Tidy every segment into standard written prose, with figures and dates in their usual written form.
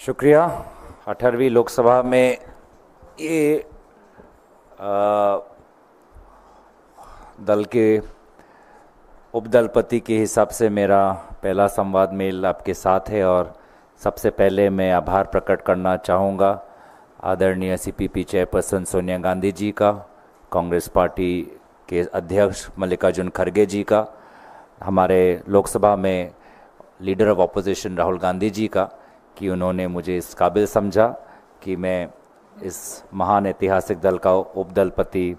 शुक्रिया। 18वीं लोकसभा में ये दल के उपदलपति के हिसाब से मेरा पहला संवाद मेल आपके साथ है और सबसे पहले मैं आभार प्रकट करना चाहूँगा आदरणीय सीपीपी चेयरपर्सन सोनिया गांधी जी का, कांग्रेस पार्टी के अध्यक्ष मल्लिकार्जुन खड़गे जी का, हमारे लोकसभा में leader of opposition Rahul Gandhi ji का कि उन्होंने मुझे इस काबिल समझा कि मैं इस महान ऐतिहासिक दल का उपदलपति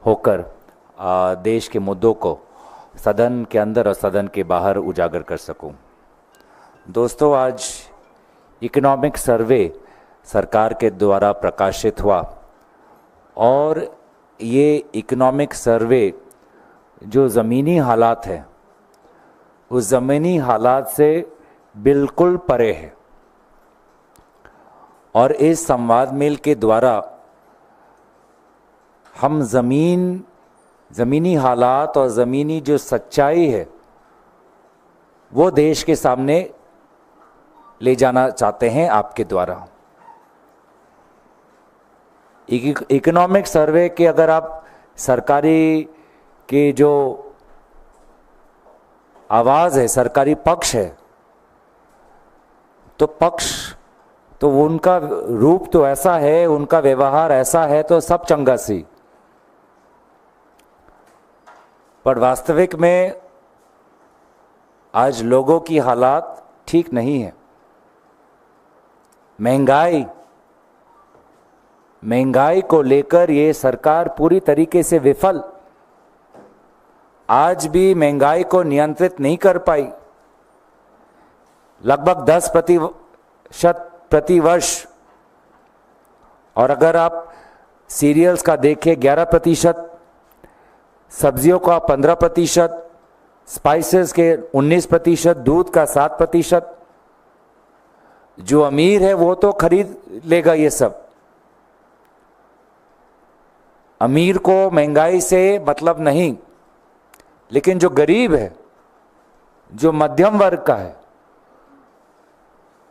होकर देश के मुद्दों को सदन के अंदर और सदन के बाहर उजागर कर सकूं। दोस्तों, आज इकोनॉमिक सर्वे सरकार के द्वारा प्रकाशित हुआ और ये इकोनॉमिक सर्वे जो ज़मीनी हालात है उस ज़मीनी हालात से बिल्कुल परे है और इस संवाद मेल के द्वारा हम ज़मीनी हालात और ज़मीनी जो सच्चाई है वो देश के सामने ले जाना चाहते हैं आपके द्वारा। इकोनॉमिक सर्वे के अगर आप सरकारी के जो आवाज़ है, सरकारी पक्ष है, तो उनका रूप तो ऐसा है, उनका व्यवहार ऐसा है तो सब चंगा सी, पर वास्तविक में आज लोगों की हालात ठीक नहीं है। महंगाई को लेकर ये सरकार पूरी तरीके से विफल, आज भी महंगाई को नियंत्रित नहीं कर पाई। लगभग 10% प्रति वर्ष, और अगर आप सीरियल्स का देखें 11%, सब्जियों का 15%, स्पाइसेस के 19%, दूध का 7%। जो अमीर है वो तो खरीद लेगा ये सब, अमीर को महंगाई से मतलब नहीं, लेकिन जो गरीब है, जो मध्यम वर्ग का है,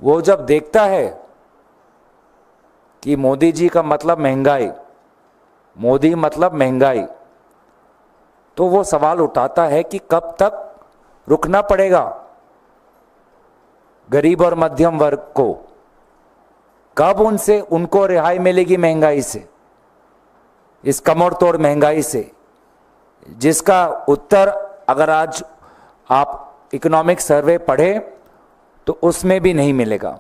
वो जब देखता है कि मोदी जी का मतलब महंगाई, मोदी मतलब महंगाई, तो वो सवाल उठाता है कि कब तक रुकना पड़ेगा गरीब और मध्यम वर्ग को, कब उनको रिहाई मिलेगी महंगाई से, इस कमर तोड़ महंगाई से, जिसका उत्तर अगर आज आप इकोनॉमिक सर्वे पढ़े तो उसमें भी नहीं मिलेगा।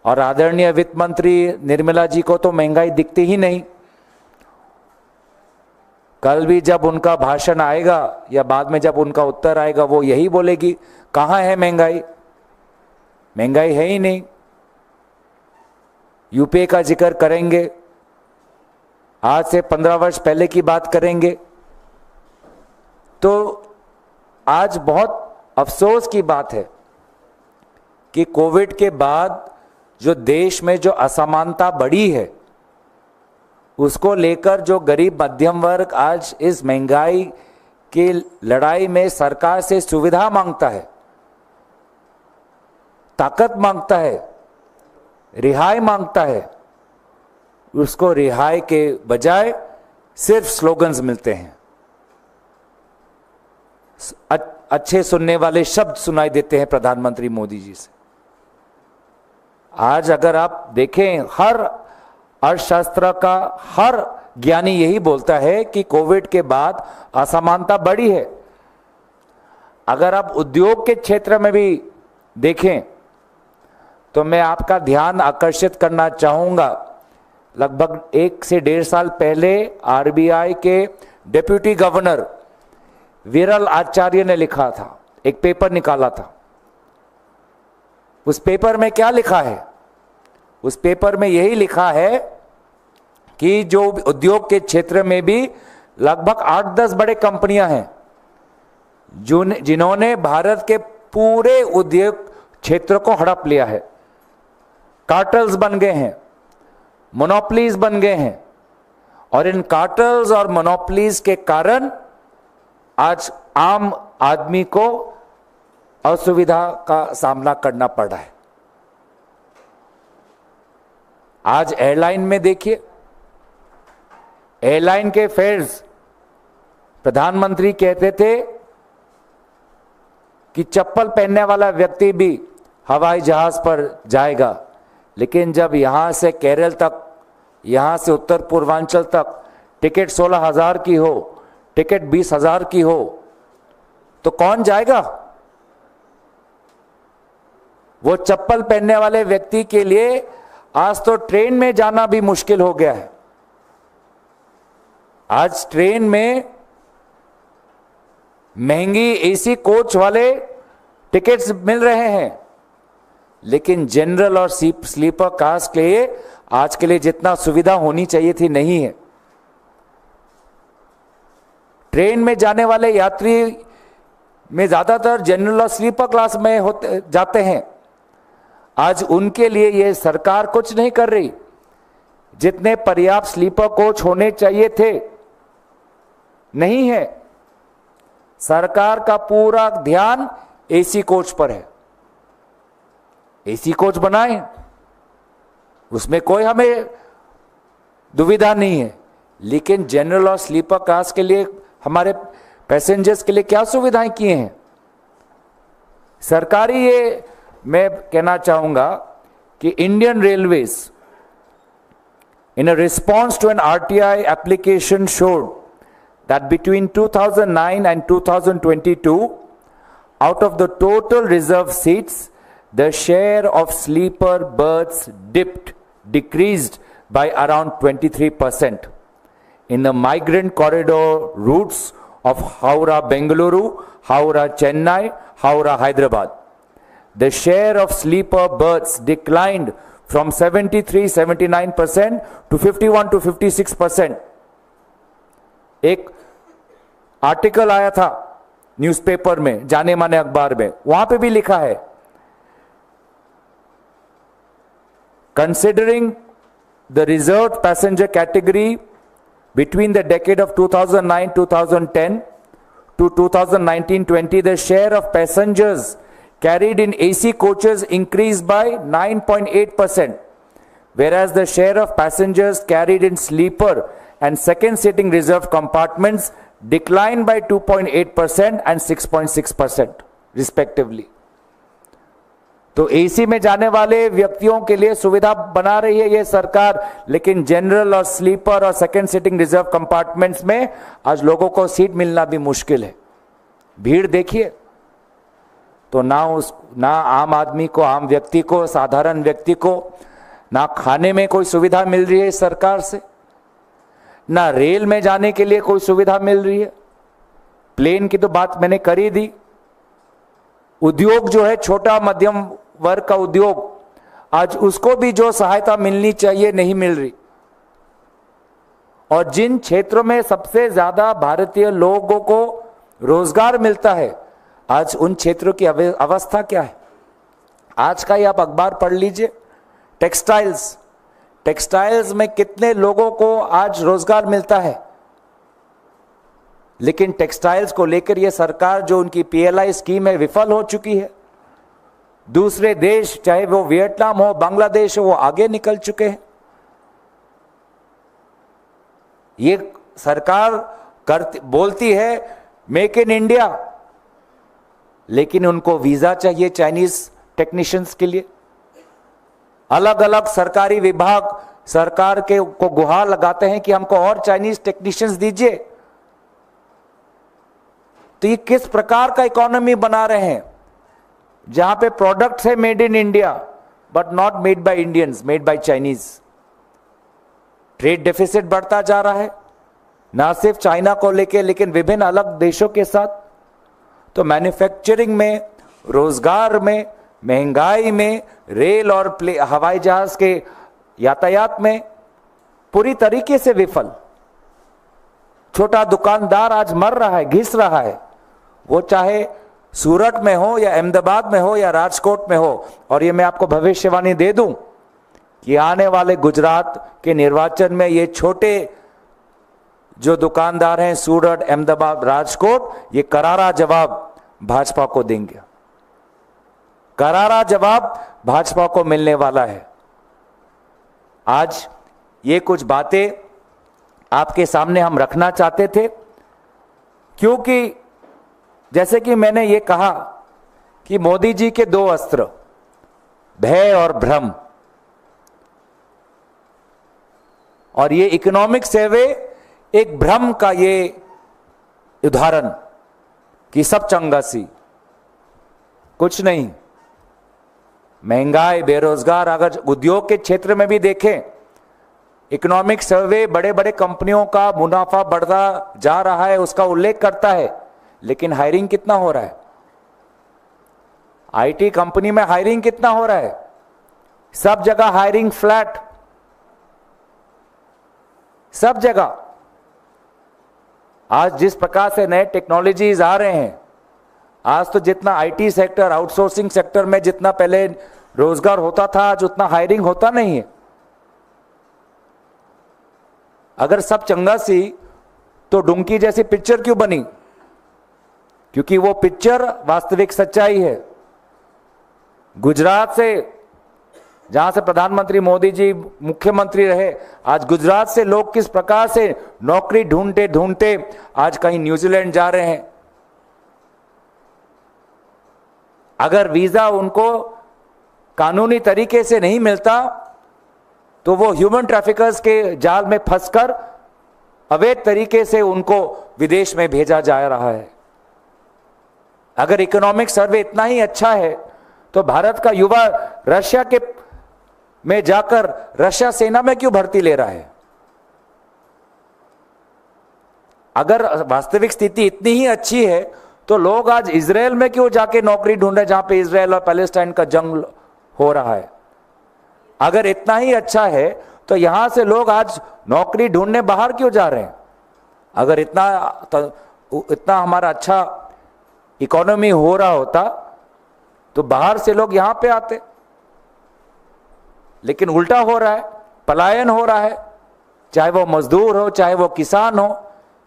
और आदरणीय वित्त मंत्री निर्मला जी को तो महंगाई दिखती ही नहीं। कल भी जब उनका भाषण आएगा या बाद में जब उनका उत्तर आएगा वो यही बोलेगी, कहाँ है महंगाई, महंगाई है ही नहीं। यूपीए का जिक्र करेंगे, आज से 15 वर्ष पहले की बात करेंगे। तो आज बहुत अफसोस की बात है कि कोविड के बाद जो देश में जो असमानता बढ़ी है उसको लेकर जो गरीब मध्यम वर्ग आज इस महंगाई की लड़ाई में सरकार से सुविधा मांगता है, ताकत मांगता है, रिहाई मांगता है, उसको रिहाई के बजाय सिर्फ स्लोगन्स मिलते हैं, अच्छे सुनने वाले शब्द सुनाई देते हैं प्रधानमंत्री मोदी जी से। आज अगर आप देखें, हर अर्थशास्त्र का हर ज्ञानी यही बोलता है कि कोविड के बाद असमानता बढ़ी है। अगर आप उद्योग के क्षेत्र में भी देखें तो मैं आपका ध्यान आकर्षित करना चाहूँगा, लगभग 1 से 1.5 साल पहले आरबीआई के डिप्टी गवर्नर विरल आचार्य ने लिखा था, एक पेपर निकाला था। उस पेपर में क्या लिखा है? उस पेपर में यही लिखा है कि जो उद्योग के क्षेत्र में भी लगभग 8-10 बड़े कंपनियां हैं जिन्होंने भारत के पूरे उद्योग क्षेत्र को हड़प लिया है। कार्टल्स बन गए हैं, मोनोपोलीज बन गए हैं, और इन कार्टल्स और मोनोपोलीज के कारण आज आम आदमी को असुविधा का सामना करना पड़ रहा है। आज एयरलाइन में देखिए, एयरलाइन के फेयर्स, प्रधानमंत्री कहते थे कि चप्पल पहनने वाला व्यक्ति भी हवाई जहाज पर जाएगा, लेकिन जब यहां से केरल तक, यहां से उत्तर पूर्वांचल तक टिकट 16,000 की हो, टिकट 20,000 की हो, तो कौन जाएगा? वो चप्पल पहनने वाले व्यक्ति के लिए आज तो ट्रेन में जाना भी मुश्किल हो गया है। आज ट्रेन में महंगी एसी कोच वाले टिकट्स मिल रहे हैं, लेकिन जनरल और स्लीपर क्लास के लिए आज के लिए जितना सुविधा होनी चाहिए थी नहीं है। ट्रेन में जाने वाले यात्री में ज्यादातर जनरल और स्लीपर क्लास में जाते हैं। आज उनके लिए ये सरकार कुछ नहीं कर रही। जितने पर्याप्त स्लीपर कोच होने चाहिए थे, नहीं है। सरकार का पूरा ध्यान एसी कोच पर है। एसी कोच बनाए, उसमें कोई हमें दुविधा नहीं है, लेकिन जनरल और स्लीपर क्लास के लिए, हमारे पैसेंजर्स के लिए क्या सुविधाएं किए हैं सरकारी? ये मैं कहना चाहूंगा कि Indian railways in a response to an RTI application showed that between 2009 and 2022, out of the total reserved seats, the share of sleeper berths decreased by around 23%. In the migrant corridor routes of Howrah-Bengaluru, Howrah-Chennai, Howrah-Hyderabad, the share of sleeper berths declined from 73-79% to 51-56%. एक article आया था newspaper में, जाने माने अखबार में, वहां पे भी लिखा है, considering the reserved passenger category between the decade of 2009-2010 to 2019-20, the share of passengers carried in AC coaches increased by 9.8%, whereas the share of passengers carried in sleeper and second sitting reserved compartments declined by 2.8% and 6.6% respectively. तो AC में जाने वाले व्यक्तियों के लिए सुविधा बना रही है ये सरकार, लेकिन जनरल और स्लीपर और सेकंड सिटिंग रिजर्व कंपार्टमेंट्स में आज लोगों को सीट मिलना भी मुश्किल है। भीड़ देखिए, तो ना आम आदमी को, आम व्यक्ति को, साधारण व्यक्ति को ना खाने में कोई सुविधा मिल रही है सरकार से, ना रेल में जाने के लिए कोई सुविधा मिल रही है। प्लेन की तो बात मैंने कर ही दी। उद्योग जो है, छोटा मध्यम वर्ग का उद्योग, आज उसको भी जो सहायता मिलनी चाहिए नहीं मिल रही। और जिन क्षेत्रों में सबसे ज्यादा भारतीय लोगों को रोजगार मिलता है, आज उन क्षेत्रों की अवस्था क्या है? आज का ही आप अखबार पढ़ लीजिए, टेक्सटाइल्स में कितने लोगों को आज रोजगार मिलता है, लेकिन टेक्सटाइल्स को लेकर यह सरकार जो उनकी पीएलआई स्कीम है विफल हो चुकी है। दूसरे देश, चाहे वो वियतनाम हो, बांग्लादेश हो, वो आगे निकल चुके हैं। ये सरकार बोलती है मेक इन इंडिया, लेकिन उनको वीजा चाहिए चाइनीज टेक्नीशियंस के लिए। अलग अलग सरकारी विभाग सरकार के को गुहार लगाते हैं कि हमको और चाइनीज टेक्नीशियंस दीजिए। तो ये किस प्रकार का इकोनॉमी बना रहे हैं, जहां पे प्रोडक्ट्स है made in India but not made by Indians, made by Chinese. Trade deficit बढ़ता जा रहा है, ना सिर्फ चाइना को लेके, लेकिन विभिन्न अलग देशों के साथ। तो मैन्युफैक्चरिंग में, रोजगार में, महंगाई में, रेल और हवाई जहाज के यातायात में पूरी तरीके से विफल। छोटा दुकानदार आज मर रहा है, घिस रहा है, वो चाहे सूरत में हो या अहमदाबाद में हो या राजकोट में हो। और ये मैं आपको भविष्यवाणी दे दूं कि आने वाले गुजरात के निर्वाचन में ये छोटे जो दुकानदार हैं सूरत, अहमदाबाद, राजकोट, ये करारा जवाब भाजपा को देंगे। करारा जवाब भाजपा को मिलने वाला है। आज ये कुछ बातें आपके सामने हम रखना चाहते थे, क्योंकि जैसे कि मैंने ये कहा कि मोदी जी के दो अस्त्र, भय और भ्रम, और ये इकोनॉमिक सर्वे एक भ्रम का ये उदाहरण कि सब चंगा सी, कुछ नहीं। महंगाई, बेरोजगार, अगर उद्योग के क्षेत्र में भी देखें, इकोनॉमिक सर्वे बड़े बड़े कंपनियों का मुनाफा बढ़ता जा रहा है उसका उल्लेख करता है, लेकिन हायरिंग कितना हो रहा है? आईटी कंपनी में हायरिंग कितना हो रहा है? सब जगह हायरिंग फ्लैट, सब जगह। आज जिस प्रकार से नए टेक्नोलॉजीज आ रहे हैं, आज तो जितना आईटी सेक्टर, आउटसोर्सिंग सेक्टर में जितना पहले रोजगार होता था, आज उतना हायरिंग होता नहीं है। अगर सब चंगा सी तो डुंकी जैसी पिक्चर क्यों बनी? क्योंकि वो पिक्चर वास्तविक सच्चाई है। गुजरात से, जहां से प्रधानमंत्री मोदी जी मुख्यमंत्री रहे, आज गुजरात से लोग किस प्रकार से नौकरी ढूंढते ढूंढते आज कहीं न्यूजीलैंड जा रहे हैं। अगर वीजा उनको कानूनी तरीके से नहीं मिलता तो वो ह्यूमन ट्रैफिकर्स के जाल में फंसकर अवैध तरीके से उनको विदेश में भेजा जा रहा है। अगर इकोनॉमिक सर्वे इतना ही अच्छा है तो भारत का युवा रशिया के में जाकर रशिया सेना में क्यों भर्ती ले रहा है? अगर वास्तविक स्थिति इतनी ही अच्छी है तो लोग आज इजराइल में क्यों जाके नौकरी ढूंढे, जहां पे इजराइल और पैलेस्टाइन का जंग हो रहा है? अगर इतना ही अच्छा है तो यहां से लोग आज नौकरी ढूंढने बाहर क्यों जा रहे हैं? अगर इतना हमारा अच्छा इकोनॉमी हो रहा होता तो बाहर से लोग यहां पे आते, लेकिन उल्टा हो रहा है, पलायन हो रहा है। चाहे वो मजदूर हो, चाहे वो किसान हो,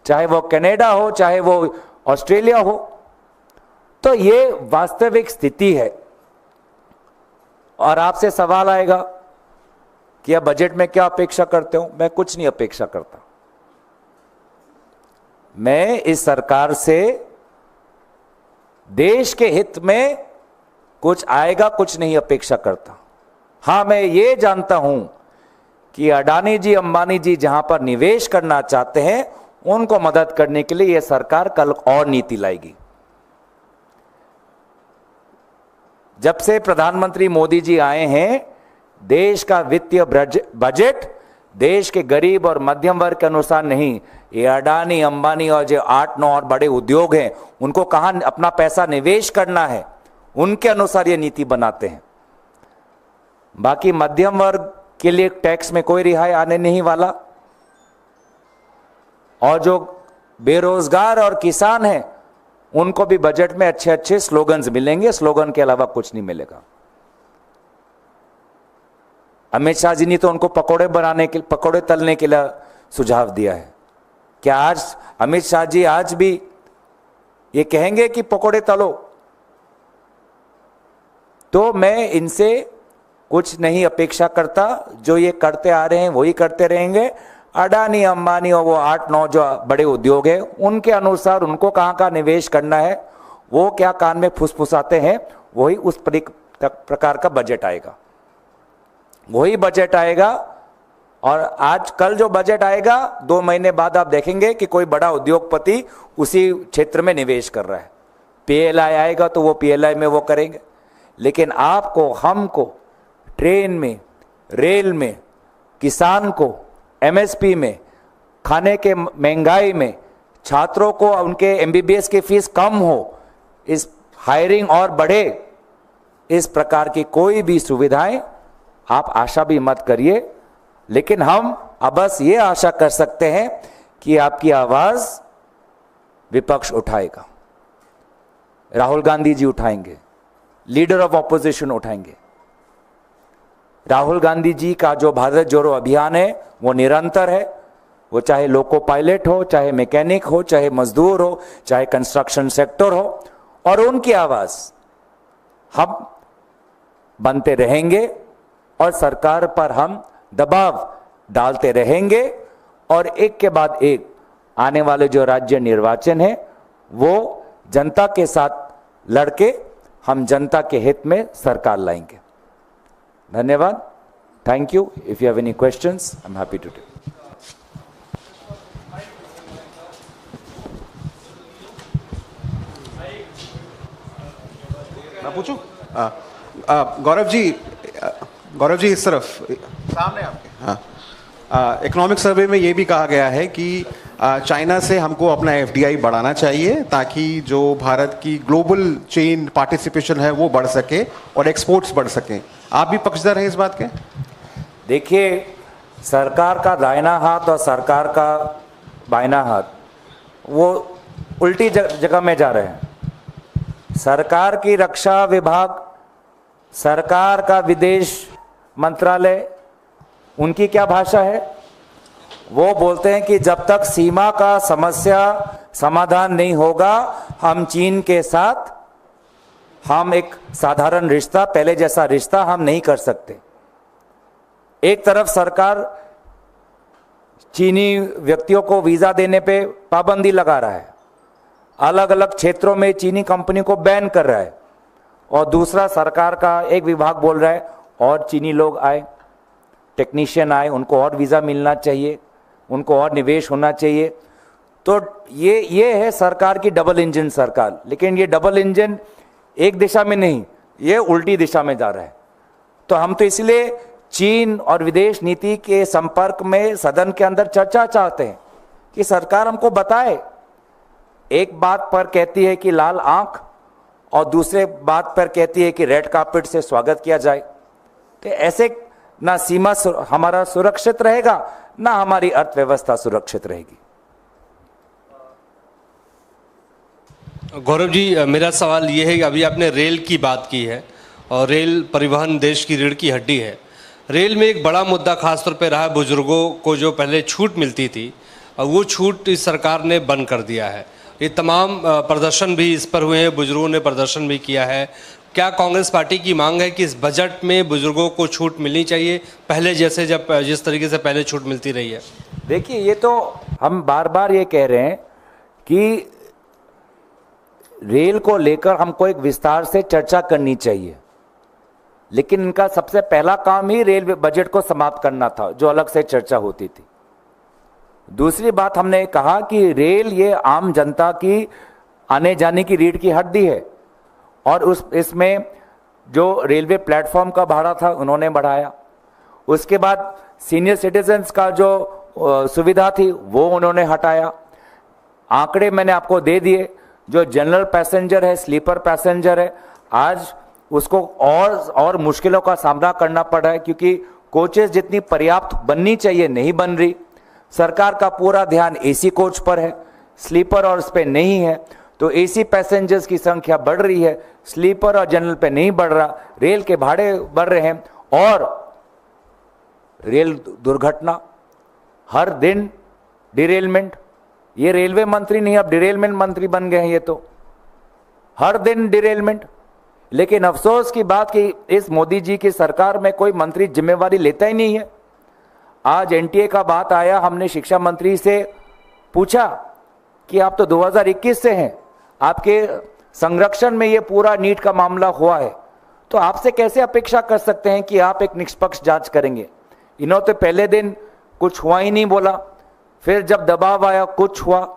चाहे वो कनाडा हो, चाहे वो ऑस्ट्रेलिया हो। तो ये वास्तविक स्थिति है। और आपसे सवाल आएगा कि अब बजट में क्या अपेक्षा करते हो? मैं कुछ नहीं अपेक्षा करता। मैं इस सरकार से देश के हित में कुछ आएगा, कुछ नहीं अपेक्षा करता। हां, मैं ये जानता हूं कि अडानी जी, अंबानी जी जहां पर निवेश करना चाहते हैं उनको मदद करने के लिए यह सरकार कल और नीति लाएगी। जब से प्रधानमंत्री मोदी जी आए हैं, देश का वित्तीय बजट देश के गरीब और मध्यम वर्ग के अनुसार नहीं, ये अडानी, अंबानी और जो 8-9 और बड़े उद्योग हैं उनको कहां अपना पैसा निवेश करना है, उनके अनुसार ये नीति बनाते हैं। बाकी मध्यम वर्ग के लिए टैक्स में कोई रिहाई आने नहीं वाला, और जो बेरोजगार और किसान हैं उनको भी बजट में अच्छे अच्छे स्लोगन्स मिलेंगे, स्लोगन के अलावा कुछ नहीं मिलेगा। अमित शाह जी ने तो उनको पकोड़े तलने के लिए सुझाव दिया है। क्या आज अमित शाह जी आज भी ये कहेंगे कि पकोड़े तलो? तो मैं इनसे कुछ नहीं अपेक्षा करता, जो ये करते आ रहे हैं वही करते रहेंगे। अडानी, अंबानी और वो 8-9 जो बड़े उद्योग है उनके अनुसार उनको कहां का निवेश करना है, वो क्या कान में फुसफुसाते हैं, वही उस प्रकार का बजट आएगा, वही बजट आएगा। और आज कल जो बजट आएगा 2 महीने बाद आप देखेंगे कि कोई बड़ा उद्योगपति उसी क्षेत्र में निवेश कर रहा है। पीएलआई आएगा तो वो पीएलआई में वो करेंगे, लेकिन आपको, हमको ट्रेन में, रेल में, किसान को एमएसपी में, खाने के महंगाई में, छात्रों को उनके एमबीबीएस की फीस कम हो, इस हायरिंग और बढ़े, इस प्रकार की कोई भी सुविधाएं आप आशा भी मत करिए। लेकिन हम अब बस ये आशा कर सकते हैं कि आपकी आवाज विपक्ष उठाएगा, राहुल गांधी जी उठाएंगे, लीडर ऑफ ऑपोजिशन उठाएंगे। राहुल गांधी जी का जो भारत जोड़ो अभियान है वो निरंतर है, वो चाहे लोको पायलट हो, चाहे मैकेनिक हो, चाहे मजदूर हो, चाहे कंस्ट्रक्शन सेक्टर हो, और उनकी आवाज हम बनते रहेंगे और सरकार पर हम दबाव डालते रहेंगे और एक के बाद एक आने वाले जो राज्य निर्वाचन है वो जनता के साथ लड़के हम जनता के हित में सरकार लाएंगे। धन्यवाद। Thank you. If you have any questions I am happy to take. मैं पूछूं? गौरव जी इस तरफ सामने आपके। हाँ, इकोनॉमिक सर्वे में ये भी कहा गया है कि चाइना से हमको अपना एफडीआई बढ़ाना चाहिए ताकि जो भारत की ग्लोबल चेन पार्टिसिपेशन है वो बढ़ सके और एक्सपोर्ट्स बढ़ सके। आप भी पक्षधर हैं इस बात के? देखिए, सरकार का दाहिना हाथ और सरकार का बाइना हाथ वो उल्टी जगह में जा रहे हैं। सरकार की रक्षा विभाग, सरकार का विदेश मंत्रालय, उनकी क्या भाषा है? वो बोलते हैं कि जब तक सीमा का समस्या समाधान नहीं होगा हम चीन के साथ हम एक साधारण रिश्ता, पहले जैसा रिश्ता हम नहीं कर सकते। एक तरफ सरकार चीनी व्यक्तियों को वीजा देने पे पाबंदी लगा रहा है, अलग अलग क्षेत्रों में चीनी कंपनी को बैन कर रहा है, और दूसरा सरकार का एक विभाग बोल रहा है और चीनी लोग आए, टेक्नीशियन आए, उनको और वीज़ा मिलना चाहिए, उनको और निवेश होना चाहिए। तो ये है सरकार की डबल इंजन सरकार। लेकिन ये डबल इंजन एक दिशा में नहीं, ये उल्टी दिशा में जा रहा है। तो हम तो इसलिए चीन और विदेश नीति के संपर्क में सदन के अंदर चर्चा चाहते हैं कि सरकार हमको बताए। एक बात पर कहती है कि लाल आंख और दूसरे बात पर कहती है कि रेड कार्पेट से स्वागत किया जाए। तो ऐसे ना सीमा हमारा सुरक्षित रहेगा, ना हमारी अर्थव्यवस्था सुरक्षित रहेगी। गौरव जी, मेरा सवाल ये है कि अभी आपने रेल की बात की है और रेल परिवहन देश की रीढ़ की हड्डी है। रेल में एक बड़ा मुद्दा खासतौर पे रहा बुजुर्गों को जो पहले छूट मिलती थी, वो छूट इस सरकार ने बंद कर दिया है। ये तमाम प्रदर्शन भी इस पर हुए हैं, बुजुर्गों ने प्रदर्शन भी किया है। क्या कांग्रेस पार्टी की मांग है कि इस बजट में बुजुर्गों को छूट मिलनी चाहिए पहले जैसे, जिस तरीके से पहले छूट मिलती रही है? देखिए, ये तो हम बार बार ये कह रहे हैं कि रेल को लेकर हमको एक विस्तार से चर्चा करनी चाहिए, लेकिन इनका सबसे पहला काम ही रेल बजट को समाप्त करना था, जो अलग से चर्चा होती थी। दूसरी बात, हमने कहा कि रेल ये आम जनता की आने जाने की रीढ़ की हड्डी है, और इसमें जो रेलवे प्लेटफॉर्म का भाड़ा था उन्होंने बढ़ाया। उसके बाद सीनियर सिटीजन्स का जो सुविधा थी वो उन्होंने हटाया। आंकड़े मैंने आपको दे दिए। जो जनरल पैसेंजर है, स्लीपर पैसेंजर है, आज उसको और मुश्किलों का सामना करना पड़ रहा है, क्योंकि कोचेस जितनी पर्याप्त बननी चाहिए नहीं बन रही। सरकार का पूरा ध्यान एसी कोच पर है, स्लीपर और उस पर नहीं है। तो एसी पैसेंजर्स की संख्या बढ़ रही है, स्लीपर और जनरल पे नहीं बढ़ रहा। रेल के भाड़े बढ़ रहे हैं और रेल दुर्घटना, हर दिन डिरेलमेंट। ये रेलवे मंत्री नहीं, अब डिरेलमेंट मंत्री बन गए हैं ये तो, हर दिन डिरेलमेंट। लेकिन अफसोस की बात कि इस मोदी जी की सरकार में कोई मंत्री जिम्मेवारी लेता ही नहीं है। आज एनटीए का बात आया, हमने शिक्षा मंत्री से पूछा कि आप तो 2021 से हैं, आपके संरक्षण में ये पूरा नीट का मामला हुआ है, तो आपसे कैसे अपेक्षा कर सकते हैं कि आप एक निष्पक्ष जांच करेंगे? इन्होंने तो पहले दिन कुछ हुआ ही नहीं बोला, फिर जब दबाव आया कुछ हुआ,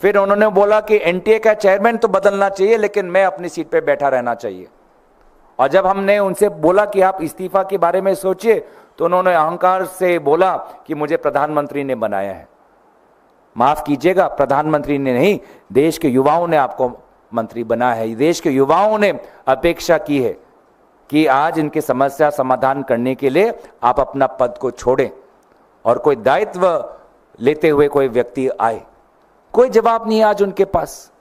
फिर उन्होंने बोला कि एनटीए का चेयरमैन तो बदलना चाहिए लेकिन मैं अपनी सीट पे बैठा रहना चाहिए। और जब हमने उनसे बोला कि आप इस्तीफा के बारे में सोचिए, तो उन्होंने अहंकार से बोला कि मुझे प्रधानमंत्री ने बनाया है। माफ कीजिएगा, प्रधानमंत्री ने नहीं, देश के युवाओं ने आपको मंत्री बनाया है। देश के युवाओं ने अपेक्षा की है कि आज इनकी समस्या समाधान करने के लिए आप अपना पद को छोड़ें और कोई दायित्व लेते हुए कोई व्यक्ति आए। कोई जवाब नहीं आज उनके पास।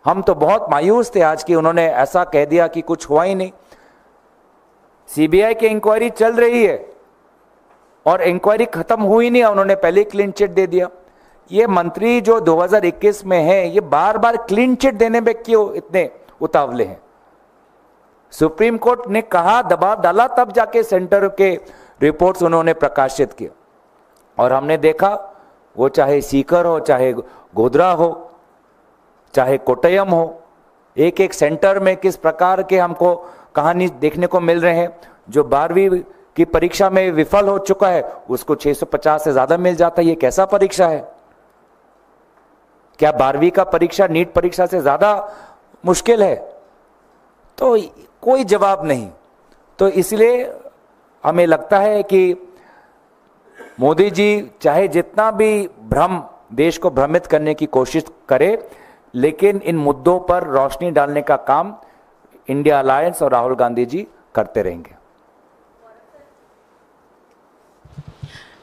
हम तो बहुत मायूस थे आज कि उन्होंने ऐसा कह दिया कि कुछ हुआ ही नहीं। सीबीआई की इंक्वायरी चल रही है और इंक्वायरी खत्म हुई नहीं, उन्होंने पहले क्लीन चिट दे दिया। ये मंत्री जो 2021 में है, ये बार बार क्लीन चिट देने में क्यों इतने उतावले हैं? सुप्रीम कोर्ट ने कहा, दबाव डाला, तब जाके सेंटर के रिपोर्ट्स उन्होंने प्रकाशित किए और हमने देखा वो चाहे सीकर हो, चाहे गोधरा हो, चाहे कोट्टयम हो, एक एक सेंटर में किस प्रकार के हमको कहानी देखने को मिल रहे हैं। जो 12वीं की परीक्षा में विफल हो चुका है उसको 650 से ज़्यादा मिल जाता है। ये कैसा परीक्षा है? क्या 12वीं का परीक्षा नीट परीक्षा से ज़्यादा मुश्किल है? तो कोई जवाब नहीं। तो इसलिए हमें लगता है कि मोदी जी चाहे जितना भी भ्रम, देश को भ्रमित करने की कोशिश करे, लेकिन इन मुद्दों पर रोशनी डालने का काम इंडिया अलायंस और राहुल गांधी जी करते रहेंगे।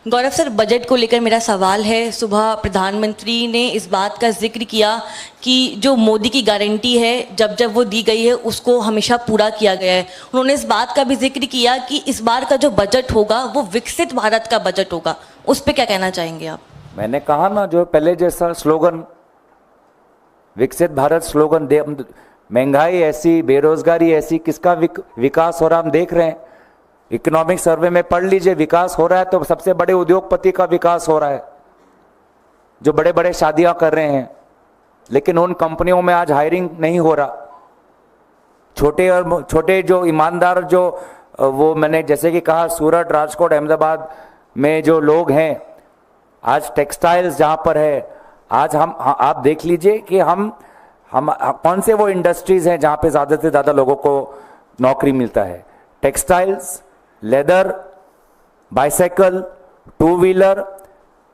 गौरव सर, बजट को लेकर मेरा सवाल है। सुबह प्रधानमंत्री ने इस बात का जिक्र किया कि जो मोदी की गारंटी है जब जब वो दी गई है उसको हमेशा पूरा किया गया है। उन्होंने इस बात का भी जिक्र किया कि इस बार का जो बजट होगा वो विकसित भारत का बजट होगा। उस पर क्या कहना चाहेंगे आप? मैंने कहा ना, जो पहले जैसा स्लोगन, विकसित भारत स्लोगन, महंगाई ऐसी, बेरोजगारी ऐसी, किसका विकास हो रहा हम देख रहे हैं। इकोनॉमिक सर्वे में पढ़ लीजिए, विकास हो रहा है तो सबसे बड़े उद्योगपति का विकास हो रहा है जो बड़े बड़े शादियां कर रहे हैं, लेकिन उन कंपनियों में आज हायरिंग नहीं हो रहा। छोटे जो ईमानदार, जो वो मैंने जैसे कि कहा, सूरत, राजकोट, अहमदाबाद में जो लोग हैं, आज टेक्सटाइल्स जहां पर है, आज आप देख लीजिए कि हम कौन से वो इंडस्ट्रीज हैं जहां पे ज्यादा से ज्यादा लोगों को नौकरी मिलता है। Textiles, leather, bicycle, two wheeler,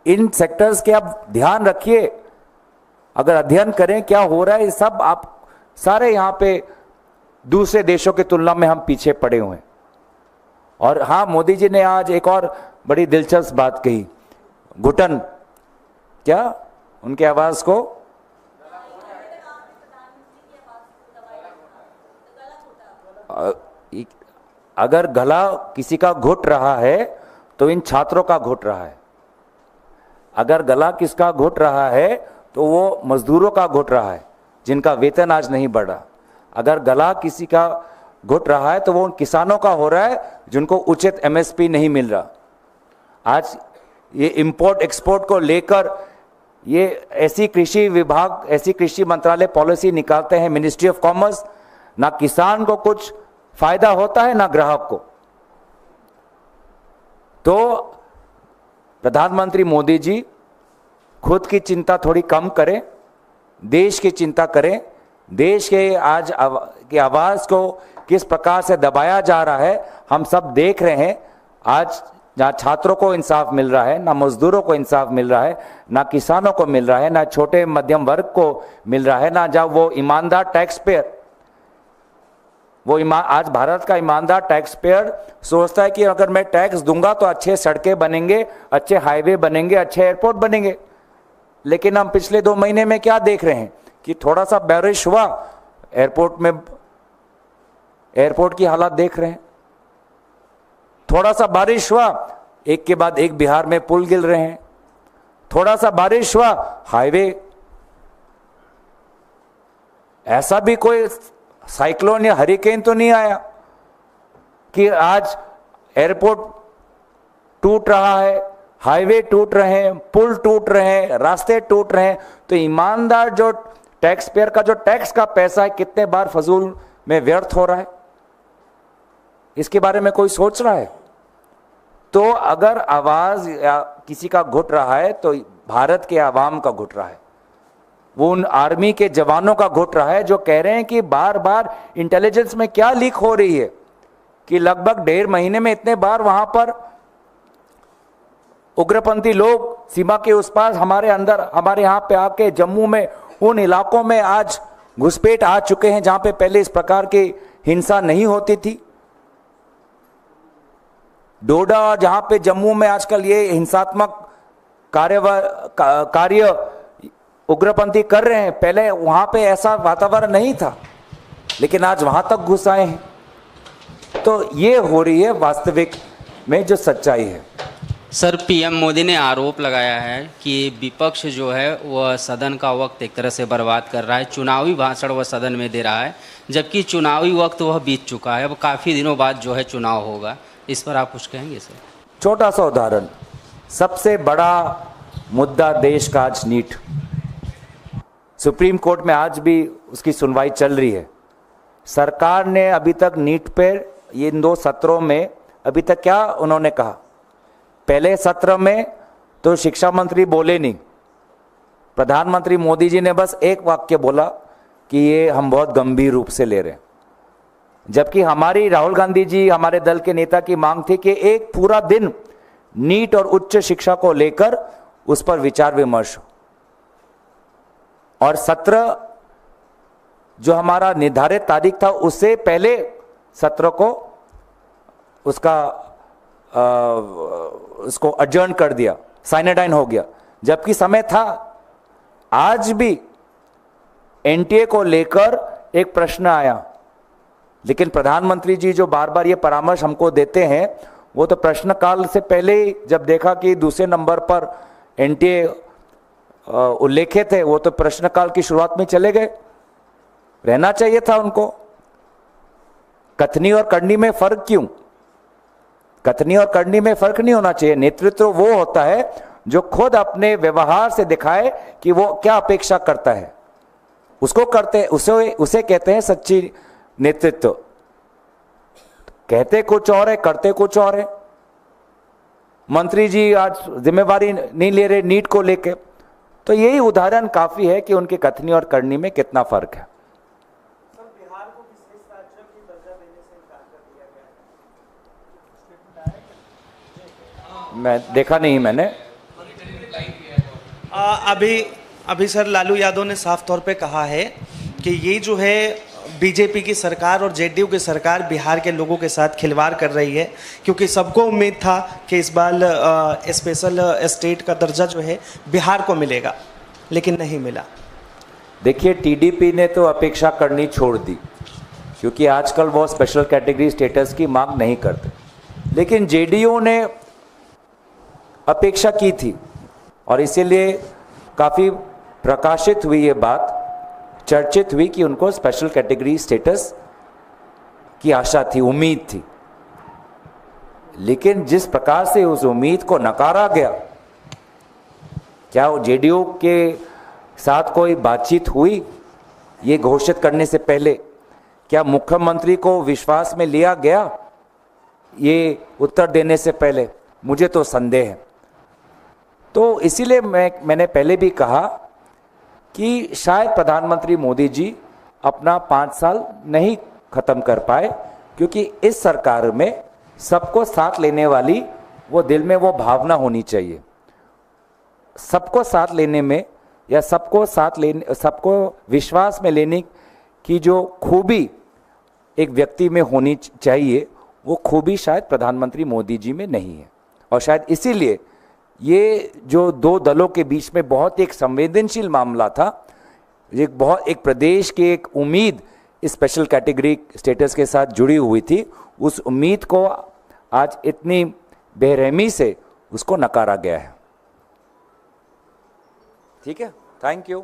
इन सेक्टर्स के आप ध्यान रखिए। अगर अध्ययन करें क्या हो रहा है, सब आप सारे यहाँ पे दूसरे देशों की तुलना में हम पीछे पड़े हुए हैं। और हाँ, मोदी जी ने आज एक और बड़ी दिलचस्प बात कही, घुटन, क्या उनके आवाज को, अगर गला किसी का घुट रहा है तो इन छात्रों का घुट रहा है। अगर गला किसका घुट रहा है तो वो मजदूरों का घुट रहा है जिनका वेतन आज नहीं बढ़ रहा। अगर गला किसी का घुट रहा है तो वो उन किसानों का हो रहा है जिनको उचित एमएसपी नहीं मिल रहा। आज ये इंपोर्ट एक्सपोर्ट को लेकर ये ऐसी कृषि विभाग, ऐसी कृषि मंत्रालय पॉलिसी निकालते हैं, मिनिस्ट्री ऑफ कॉमर्स, ना किसान को कुछ फायदा होता है ना ग्राहक को। तो प्रधानमंत्री मोदी जी खुद की चिंता थोड़ी कम करें, देश की चिंता करें। देश के आज की आवाज को किस प्रकार से दबाया जा रहा है हम सब देख रहे हैं। आज ना छात्रों को इंसाफ मिल रहा है, ना मजदूरों को इंसाफ मिल रहा है, ना किसानों को मिल रहा है, ना छोटे मध्यम वर्ग को मिल रहा है, ना जब वो ईमानदार टैक्स पेयर, आज भारत का ईमानदार टैक्स पेयर सोचता है कि अगर मैं टैक्स दूंगा तो अच्छे सड़कें बनेंगे, अच्छे हाईवे बनेंगे, अच्छे एयरपोर्ट बनेंगे। लेकिन हम पिछले 2 महीने में क्या देख रहे हैं कि थोड़ा सा बारिश हुआ, एयरपोर्ट की हालत देख रहे हैं। थोड़ा सा बारिश हुआ, एक के बाद एक बिहार में पुल गिर रहे हैं। थोड़ा सा बारिश हुआ, हाईवे। ऐसा भी कोई साइक्लोन या हरिकेन तो नहीं आया कि आज एयरपोर्ट टूट रहा है, हाईवे टूट रहे हैं, पुल टूट रहे हैं, रास्ते टूट रहे हैं। तो ईमानदार जो टैक्स पेयर का जो टैक्स का पैसा है कितने बार फजूल में व्यर्थ हो रहा है, इसके बारे में कोई सोच रहा है? तो अगर आवाज या किसी का घुट रहा है तो भारत के आवाम का घुट रहा है, वो उन आर्मी के जवानों का घुट रहा है जो कह रहे हैं कि बार बार इंटेलिजेंस में क्या लीक हो रही है कि लगभग 1.5 महीने में इतने बार वहां पर उग्रपंथी लोग सीमा के उस पार हमारे अंदर, हमारे यहां पे आके जम्मू में, उन इलाकों में आज घुसपैठ आ चुके हैं जहां पे पहले इस प्रकार की हिंसा नहीं होती थी। डोडा, जहां पे जम्मू में आजकल ये हिंसात्मक कार्य उग्रपंथी कर रहे हैं, पहले वहां पे ऐसा वातावरण नहीं था, लेकिन आज वहां तक घुस आए हैं। तो ये हो रही है वास्तविक में जो सच्चाई है। सर, पीएम मोदी ने आरोप लगाया है कि विपक्ष जो है वह सदन का वक्त एक तरह से बर्बाद कर रहा है, चुनावी भाषण वह सदन में दे रहा है, जबकि चुनावी वक्त वह बीत चुका है, अब काफ़ी दिनों बाद जो है चुनाव होगा। इस पर आप कुछ कहेंगे सर? छोटा सा उदाहरण, सबसे बड़ा मुद्दा देश का आज नीट। सुप्रीम कोर्ट में आज भी उसकी सुनवाई चल रही है। सरकार ने अभी तक नीट पर इन 2 सत्रों में अभी तक क्या उन्होंने कहा? पहले सत्र में तो शिक्षा मंत्री बोले नहीं, प्रधानमंत्री मोदी जी ने बस एक वाक्य बोला कि ये हम बहुत गंभीर रूप से ले रहे हैं, जबकि हमारी राहुल गांधी जी, हमारे दल के नेता की मांग थी कि एक पूरा दिन नीट और उच्च शिक्षा को लेकर उस पर विचार विमर्श हो, और सत्र जो हमारा निर्धारित तारीख था उससे पहले सत्र को उसको अडजर्न कर दिया, साइनेडाइन हो गया, जबकि समय था। आज भी एनटीए को लेकर एक प्रश्न आया, लेकिन प्रधानमंत्री जी जो बार बार ये परामर्श हमको देते हैं, वो तो प्रश्नकाल से पहले ही जब देखा कि दूसरे नंबर पर एनटीए उल्लेखित है, वो तो प्रश्नकाल की शुरुआत में चले गए। रहना चाहिए था उनको। कथनी और करनी में फर्क क्यों? कथनी और करनी में फर्क नहीं होना चाहिए। नेतृत्व वो होता है जो खुद अपने व्यवहार से दिखाए कि वो क्या अपेक्षा करता है, उसको करते, उसे कहते हैं सच्ची नेतृत्व। कहते कुछ और है, करते कुछ और है। मंत्री जी आज जिम्मेवारी नहीं ले रहे नीट को लेके, तो यही उदाहरण काफी है कि उनके कथनी और करनी में कितना फर्क है। मैं देखा नहीं मैंने। अभी सर लालू यादव ने साफ तौर पे कहा है कि ये जो है बीजेपी की सरकार और जेडीयू की सरकार बिहार के लोगों के साथ खिलवाड़ कर रही है, क्योंकि सबको उम्मीद था कि इस बार स्पेशल स्टेट का दर्जा जो है बिहार को मिलेगा, लेकिन नहीं मिला। देखिए, टीडीपी ने तो अपेक्षा करनी छोड़ दी, क्योंकि आजकल वो स्पेशल कैटेगरी स्टेटस की मांग नहीं करते, लेकिन जेडीयू ने अपेक्षा की थी, और इसीलिए काफ़ी प्रकाशित हुई ये बात, चर्चित हुई कि उनको स्पेशल कैटेगरी स्टेटस की आशा थी, उम्मीद थी। लेकिन जिस प्रकार से उस उम्मीद को नकारा गया, क्या वो जेडीयू के साथ कोई बातचीत हुई ये घोषित करने से पहले? क्या मुख्यमंत्री को विश्वास में लिया गया ये उत्तर देने से पहले? मुझे तो संदेह है। तो इसीलिए मैंने पहले भी कहा कि शायद प्रधानमंत्री मोदी जी अपना 5 साल नहीं खत्म कर पाए, क्योंकि इस सरकार में सबको साथ लेने वाली वो दिल में वो भावना होनी चाहिए। सबको साथ लेने में या सबको विश्वास में लेने की जो खूबी एक व्यक्ति में होनी चाहिए, वो खूबी शायद प्रधानमंत्री मोदी जी में नहीं है। और शायद इसीलिए ये जो 2 दलों के बीच में बहुत एक संवेदनशील मामला था, एक प्रदेश की एक उम्मीद इस स्पेशल कैटेगरी स्टेटस के साथ जुड़ी हुई थी, उस उम्मीद को आज इतनी बेरहमी से उसको नकारा गया है। ठीक है, थैंक यू।